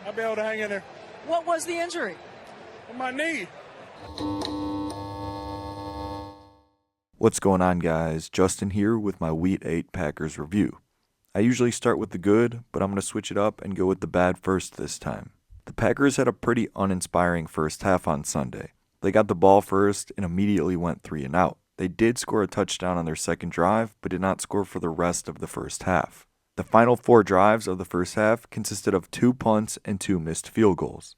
I'll be able to hang in there. What was the injury? My knee. What's going on, guys? Justin here with my Week 8 Packers review. I usually start with the good, but I'm going to switch it up and go with the bad first this time. The Packers had a pretty uninspiring first half on Sunday. They got the ball first and immediately went 3 and out. They did score a touchdown on their second drive, but did not score for the rest of the first half. The final 4 drives of the first half consisted of 2 punts and 2 missed field goals.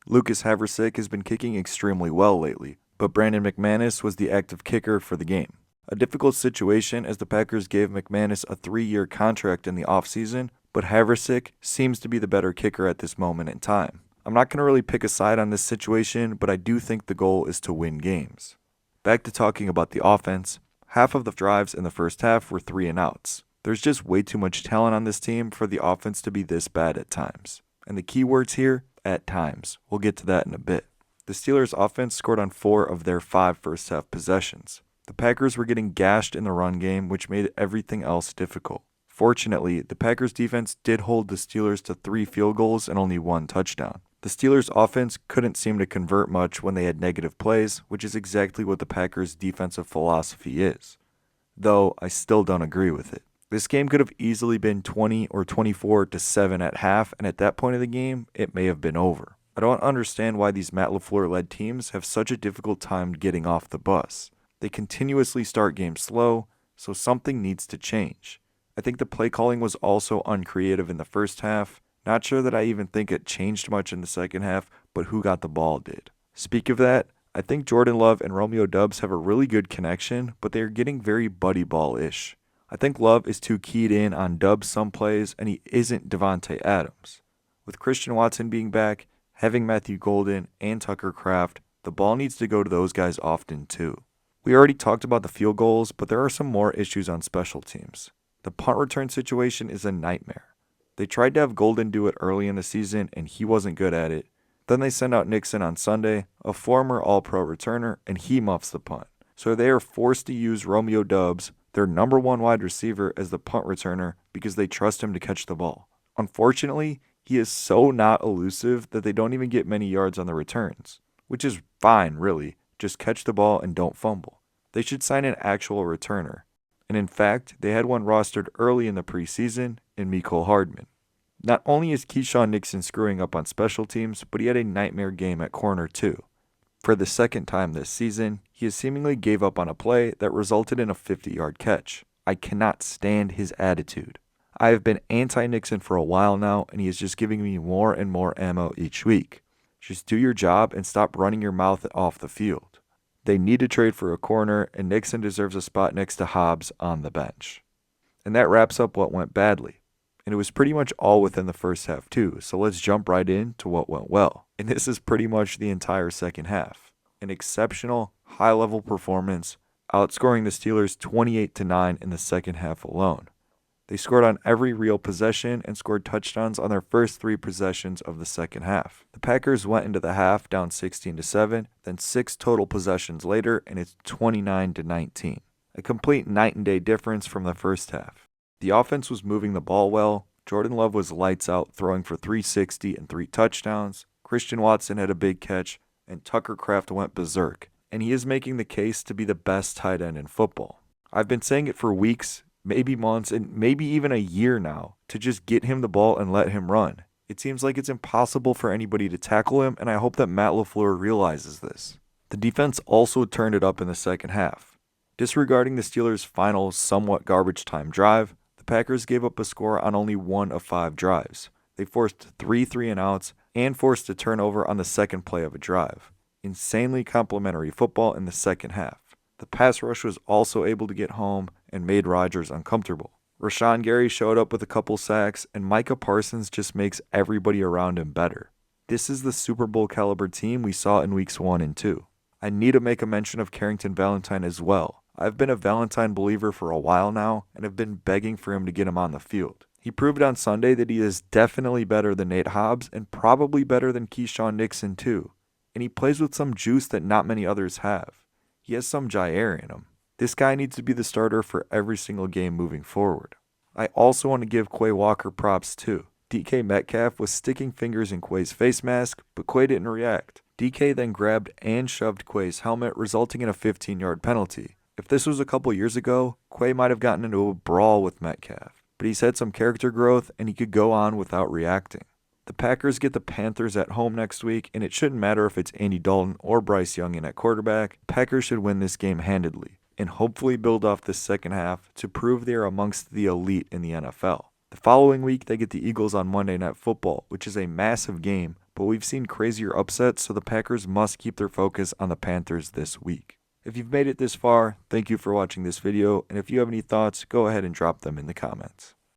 Lucas Haversick has been kicking extremely well lately, but Brandon McManus was the active kicker for the game. A difficult situation as the Packers gave McManus a 3-year contract in the offseason, but Haversick seems to be the better kicker at this moment in time. I'm not going to really pick a side on this situation, but I do think the goal is to win games. Back to talking about the offense, half of the drives in the first half were 3 and outs. There's just way too much talent on this team for the offense to be this bad at times. And the key words here, at times. We'll get to that in a bit. The Steelers' offense scored on 4 of their 5 first half possessions. The Packers were getting gashed in the run game, which made everything else difficult. Fortunately, the Packers' defense did hold the Steelers to 3 field goals and only 1 touchdown. The Steelers' offense couldn't seem to convert much when they had negative plays, which is exactly what the Packers' defensive philosophy is. Though, I still don't agree with it. This game could have easily been 20 or 24-7 at half, and at that point of the game, it may have been over. I don't understand why these Matt LaFleur-led teams have such a difficult time getting off the bus. They continuously start games slow, so something needs to change. I think the play calling was also uncreative in the first half. Not sure that I even think it changed much in the second half, but who got the ball did. Speak of that, I think Jordan Love and Romeo Doubs have a really good connection, but they are getting very buddy ball-ish. I think Love is too keyed in on Doubs some plays, and he isn't Devontae Adams. With Christian Watson being back, having Matthew Golden and Tucker Kraft, the ball needs to go to those guys often too. We already talked about the field goals, but there are some more issues on special teams. The punt return situation is a nightmare. They tried to have Golden do it early in the season, and he wasn't good at it. Then they send out Nixon on Sunday, a former All-Pro returner, and he muffs the punt. So they are forced to use Romeo Doubs, their number 1 wide receiver, as the punt returner because they trust him to catch the ball. Unfortunately, he is so not elusive that they don't even get many yards on the returns, which is fine, really. Just catch the ball and don't fumble. They should sign an actual returner. And in fact, they had one rostered early in the preseason in Mecole Hardman. Not only is Keyshawn Nixon screwing up on special teams, but he had a nightmare game at corner too. For the second time this season, he has seemingly gave up on a play that resulted in a 50-yard catch. I cannot stand his attitude. I have been anti-Nixon for a while now, and he is just giving me more and more ammo each week. Just do your job and stop running your mouth off the field. They need to trade for a corner, and Nixon deserves a spot next to Hobbs on the bench. And that wraps up what went badly. And it was pretty much all within the first half too, so let's jump right into what went well. And this is pretty much the entire second half. An exceptional, high-level performance, outscoring the Steelers 28-9 in the second half alone. They scored on every real possession and scored touchdowns on their first 3 possessions of the second half. The Packers went into the half down 16-7, then 6 total possessions later, and it's 29-19. A complete night and day difference from the first half. The offense was moving the ball well. Jordan Love was lights out, throwing for 360 and 3 touchdowns. Christian Watson had a big catch, and Tucker Kraft went berserk. And he is making the case to be the best tight end in football. I've been saying it for weeks, maybe months, and maybe even a year now, to just get him the ball and let him run. It seems like it's impossible for anybody to tackle him, and I hope that Matt LaFleur realizes this. The defense also turned it up in the second half. Disregarding the Steelers' final somewhat garbage time drive, the Packers gave up a score on only 1 of 5 drives. They forced 3 3-and-outs and forced a turnover on the second play of a drive. Insanely complimentary football in the second half. The pass rush was also able to get home and made Rodgers uncomfortable. Rashawn Gary showed up with a couple sacks, and Micah Parsons just makes everybody around him better. This is the Super Bowl caliber team we saw in weeks 1 and 2. I need to make a mention of Carrington Valentine as well. I've been a Valentine believer for a while now and have been begging for him to get him on the field. He proved on Sunday that he is definitely better than Nate Hobbs and probably better than Keyshawn Nixon too. And he plays with some juice that not many others have. He has some Jair in him. This guy needs to be the starter for every single game moving forward. I also want to give Quay Walker props too. DK Metcalf was sticking fingers in Quay's face mask, but Quay didn't react. DK then grabbed and shoved Quay's helmet, resulting in a 15-yard penalty. If this was a couple years ago, Quay might have gotten into a brawl with Metcalf, but he's had some character growth and he could go on without reacting. The Packers get the Panthers at home next week, and it shouldn't matter if it's Andy Dalton or Bryce Young in at quarterback. Packers should win this game handedly, and hopefully build off this second half to prove they are amongst the elite in the NFL. The following week, they get the Eagles on Monday Night Football, which is a massive game, but we've seen crazier upsets, so the Packers must keep their focus on the Panthers this week. If you've made it this far, thank you for watching this video, and if you have any thoughts, go ahead and drop them in the comments.